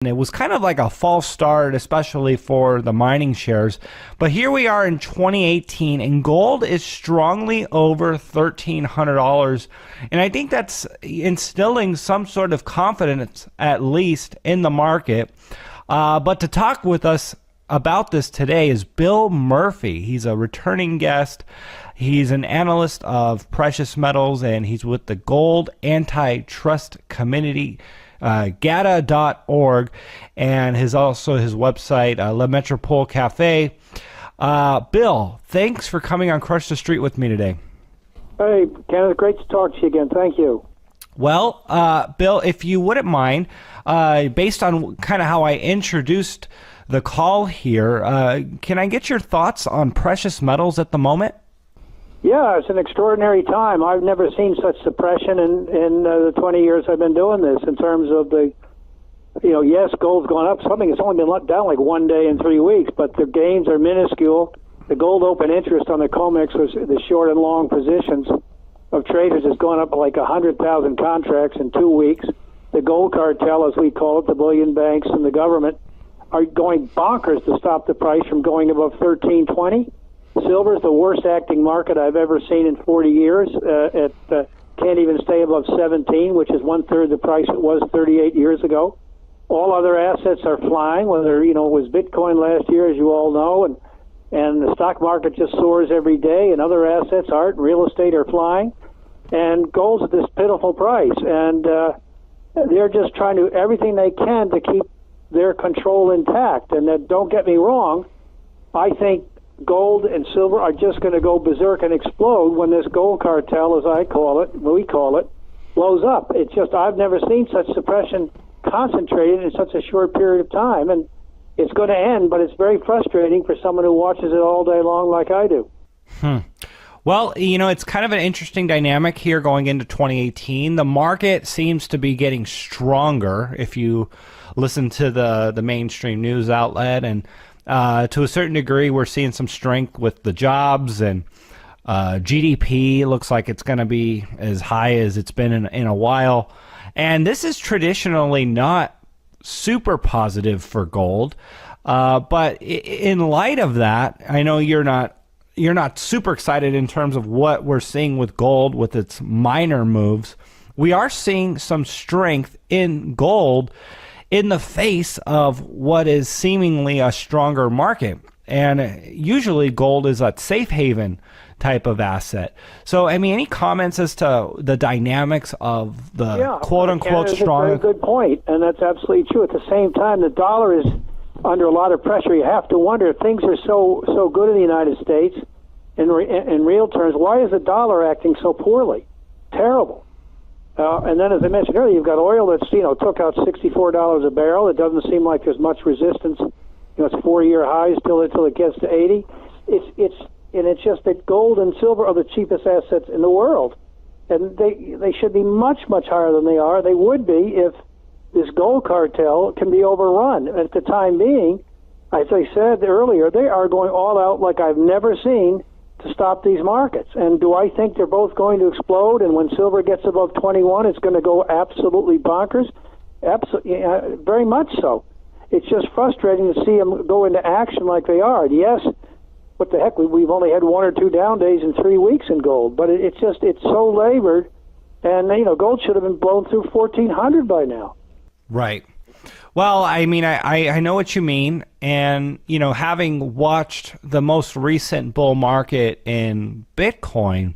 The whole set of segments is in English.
It was kind of like a false start, especially for the mining shares. But here we are in 2018, and gold is strongly over $1,300. And I think that's instilling some sort of confidence, at least, in the market. But to talk with us about this today is Bill Murphy. He's a returning guest. He's an analyst of precious metals, and he's with the Gold Antitrust Committee, GATA.org, and his website, Le Metropole Cafe. Bill, thanks for coming on Crush the Street with me today. Hey, Kenneth, great to talk to you again. Thank you. Well, Bill, if you wouldn't mind, based on kind of how I introduced the call here, can I get your thoughts on precious metals at the moment? Yeah, it's an extraordinary time. I've never seen such suppression in the 20 years I've been doing this in terms of the, yes, gold's gone up something. It's only been down like 1 day in 3 weeks, but the gains are minuscule. The gold open interest on the COMEX, the short and long positions of traders, has gone up like 100,000 contracts in 2 weeks. The gold cartel, as we call it, the bullion banks and the government, are going bonkers to stop the price from going above 1320. Silver is the worst acting market I've ever seen in 40 years. It can't even stay above 17, which is 1/3 the price it was 38 years ago. All other assets are flying, whether, it was Bitcoin last year, as you all know, and the stock market just soars every day, and other assets, art and real estate, are flying. And gold's at this pitiful price. And they're just trying to do everything they can to keep their control intact. And don't get me wrong, I think gold and silver are just going to go berserk and explode when this gold cartel, as we call it, blows up. It's just, I've never seen such suppression concentrated in such a short period of time, and it's going to end, but it's very frustrating for someone who watches it all day long like I do. Well, it's kind of an interesting dynamic here going into 2018. The market seems to be getting stronger if you listen to the mainstream news outlet, and to a certain degree, we're seeing some strength with the jobs, and GDP looks like it's going to be as high as it's been in a while. And this is traditionally not super positive for gold. But in light of that, I know you're not super excited in terms of what we're seeing with gold with its minor moves. We are seeing some strength in gold in the face of what is seemingly a stronger market. And usually gold is a safe haven type of asset. So, any comments as to the dynamics of the quote-unquote strong? That's a very good point, and that's absolutely true. At the same time, the dollar is under a lot of pressure. You have to wonder, if things are so good in the United States, in real terms, why is the dollar acting so poorly? Terrible. And then, as I mentioned earlier, you've got oil that's, took out $64 a barrel. It doesn't seem like there's much resistance. It's 4-year highs till it gets to 80. It's just that gold and silver are the cheapest assets in the world, and they should be much, much higher than they are. They would be if this gold cartel can be overrun. At the time being, as I said earlier, they are going all out like I've never seen to stop these markets. And do I think they're both going to explode, and when silver gets above 21, it's going to go absolutely bonkers? Absolutely, very much so. It's just frustrating to see them go into action like they are. And yes, what the heck, we've only had 1 or 2 down days in 3 weeks in gold, but it's so labored, and gold should have been blown through 1,400 by now. Right. Well, I know what you mean, and having watched the most recent bull market in Bitcoin,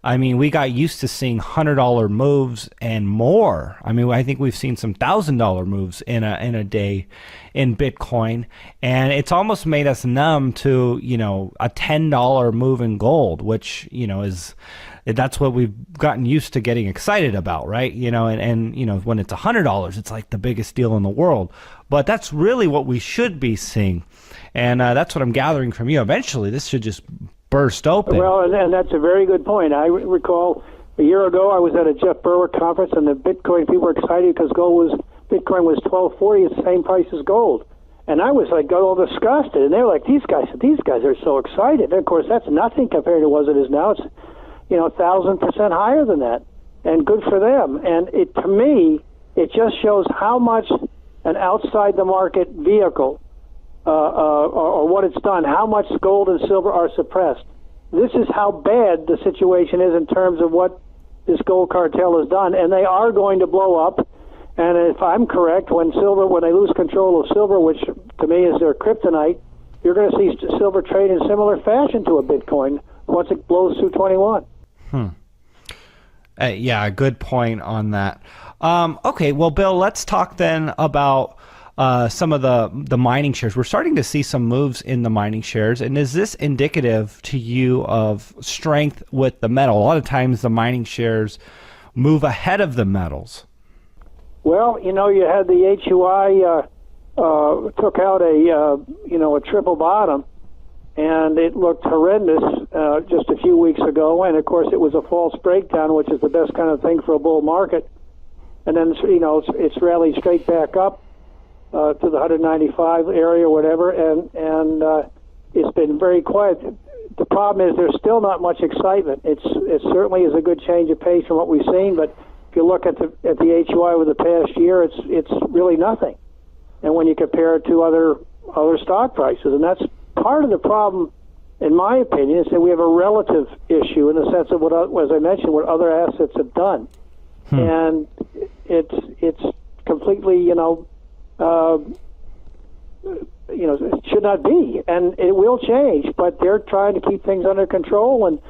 we got used to seeing $100 moves and more. I think we've seen some $1,000 moves in a day in Bitcoin, and it's almost made us numb to a $10 move in gold, which that's what we've gotten used to getting excited about, right? And when it's $100, it's like the biggest deal in the world. But that's really what we should be seeing, and that's what I'm gathering from you. Eventually, this should just burst open. Well, and that's a very good point. I recall a year ago I was at a Jeff Berwick conference, and the Bitcoin people were excited because Bitcoin was $1240, it's the same price as gold. And I was like, got all disgusted, and they were like, these guys are so excited. And of course, that's nothing compared to what it is now. It's 1,000% higher than that, and good for them. And to me, it just shows how much an outside the market vehicle, or what it's done, how much gold and silver are suppressed. This is how bad the situation is in terms of what this gold cartel has done, and they are going to blow up. And if I'm correct, when they lose control of silver, which to me is their kryptonite, you're going to see silver trade in similar fashion to a Bitcoin once it blows through 21. Yeah, good point on that. Okay, well, Bill, let's talk then about some of the mining shares. We're starting to see some moves in the mining shares, and is this indicative to you of strength with the metal? A lot of times the mining shares move ahead of the metals. Well, you had the HUI took out a triple bottom, and it looked horrendous just a few weeks ago. And of course, it was a false breakdown, which is the best kind of thing for a bull market. And then it's rallied straight back up to the 195 area or whatever, and it's been very quiet. The problem is there's still not much excitement. It certainly is a good change of pace from what we've seen, but if you look at the HUI over the past year, it's really nothing. And when you compare it to other stock prices, and that's part of the problem, in my opinion, is that we have a relative issue in the sense of what, as I mentioned, what other assets have done, and it's completely it should not be, and it will change. But they're trying to keep things under control, and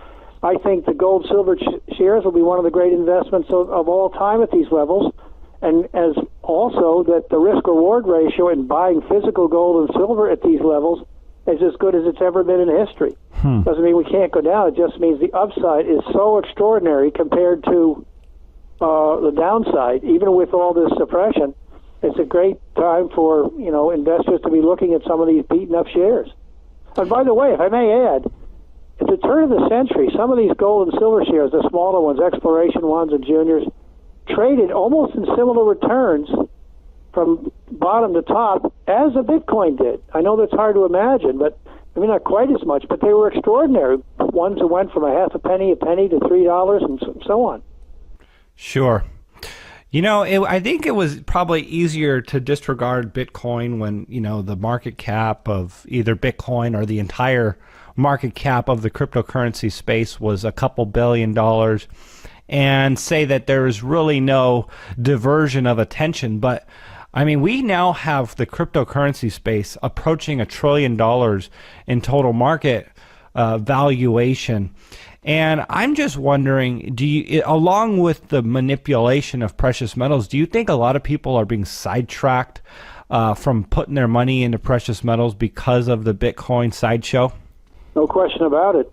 I think the gold silver shares will be one of the great investments of all time at these levels, and as also that the risk reward ratio in buying physical gold and silver at these levels is as good as it's ever been in history. Doesn't mean we can't go down. It just means the upside is so extraordinary compared to the downside. Even with all this suppression, it's a great time for investors to be looking at some of these beaten up shares. And by the way, if I may add, at the turn of the century, some of these gold and silver shares, the smaller ones, exploration ones and juniors, traded almost in similar returns from bottom to top as a Bitcoin did. I know that's hard to imagine, but I mean, not quite as much, but they were extraordinary. Ones that went from a penny to $3 and so on. Sure. I think it was probably easier to disregard Bitcoin when, the market cap of either Bitcoin or the entire market cap of the cryptocurrency space was a couple $2 billion, and say that there is really no diversion of attention. But I mean, we now have the cryptocurrency space approaching $1 trillion in total market valuation. And I'm just wondering, along with the manipulation of precious metals, do you think a lot of people are being sidetracked from putting their money into precious metals because of the Bitcoin sideshow? No question about it.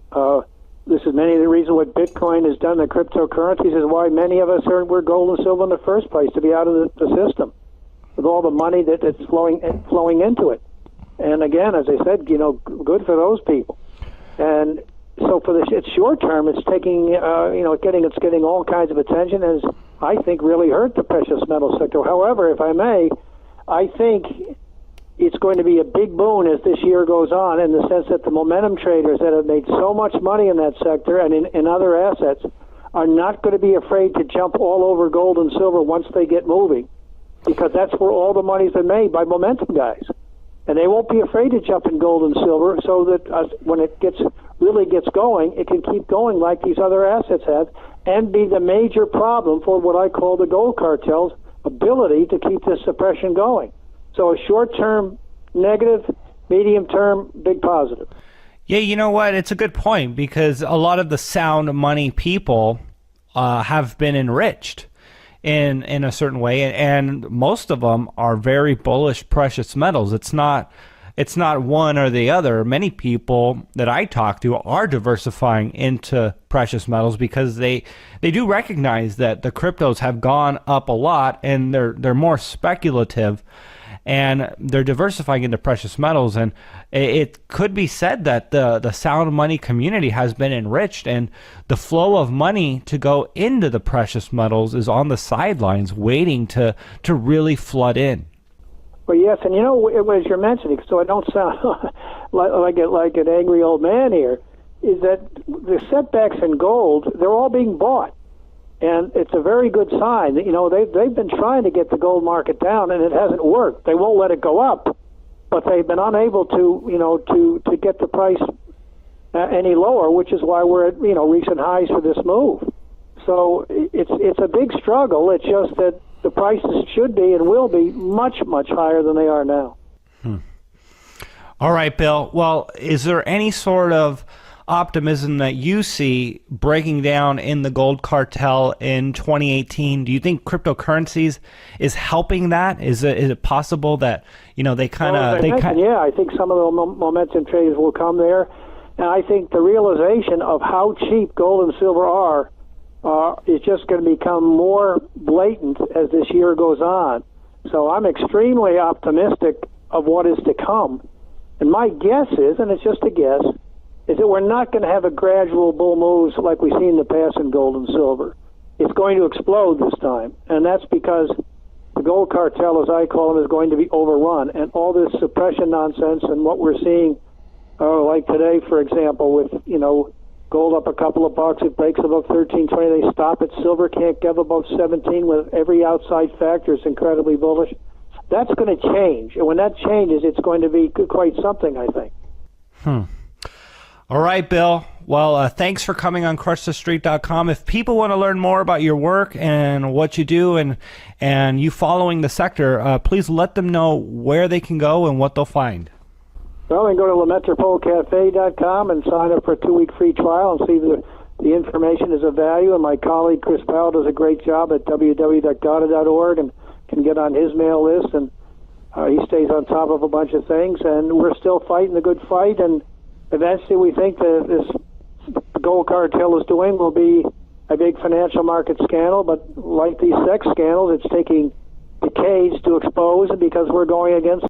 This is many of the reasons what Bitcoin has done to cryptocurrencies is why many of us were gold and silver in the first place, to be out of the system with all the money that's flowing into it. And again, as I said, good for those people. And so for it's short term, it's taking it's getting all kinds of attention, and has, I think, really hurt the precious metal sector. However, if I may, I think it's going to be a big boon as this year goes on, in the sense that the momentum traders that have made so much money in that sector and in other assets are not going to be afraid to jump all over gold and silver once they get moving, because that's where all the money's been made by momentum guys. And they won't be afraid to jump in gold and silver, so that when it really gets going, it can keep going like these other assets have, and be the major problem for what I call the gold cartel's ability to keep this suppression going. So a short-term negative, medium-term big positive. Yeah, you know what? It's a good point, because a lot of the sound money people have been enriched in a certain way, and most of them are very bullish precious metals. It's not one or the other. Many people that I talk to are diversifying into precious metals because they do recognize that the cryptos have gone up a lot, and they're more speculative, and they're diversifying into precious metals. And it could be said that the sound money community has been enriched, and the flow of money to go into the precious metals is on the sidelines waiting to really flood in. Well, yes, and as you're mentioning, so I don't sound like an angry old man here, is that the setbacks in gold, they're all being bought. And it's a very good sign. You know, they've been trying to get the gold market down, and it hasn't worked. They won't let it go up, but they've been unable to, you know, to get the price any lower, which is why we're at, you know, recent highs for this move. So it's a big struggle. It's just that the prices should be and will be much, much higher than they are now. All right, Bill. Well, is there any sort of optimism that you see breaking down in the gold cartel in 2018? Do you think cryptocurrencies is helping that? Is it possible that, you know, they kind of yeah, I think some of the momentum trades will come there, and I think the realization of how cheap gold and silver are is just going to become more blatant as this year goes on. So I'm extremely optimistic of what is to come, and my guess is, and it's just a guess, is that we're not going to have a gradual bull moves like we've seen in the past in gold and silver. It's going to explode this time, and that's because the gold cartel, as I call them, is going to be overrun, and all this suppression nonsense and what we're seeing, like today, for example, with, you know, gold up a couple of bucks, it breaks above 13.20, they stop it. Silver can't give above 17 with every outside factor is incredibly bullish. That's going to change, and when that changes, it's going to be quite something, I think. All right, Bill. Well, thanks for coming on crushthestreet.com. If people want to learn more about your work and what you do and you following the sector, please let them know where they can go and what they'll find. Well, they can go to lametropolecafe.com and sign up for a 2-week free trial and see the information is of value. And my colleague Chris Powell does a great job at www.gada.org and can get on his mail list. And he stays on top of a bunch of things. And we're still fighting the good fight. And eventually, we think that this gold cartel is doing will be a big financial market scandal, but like these sex scandals, it's taking decades to expose because we're going against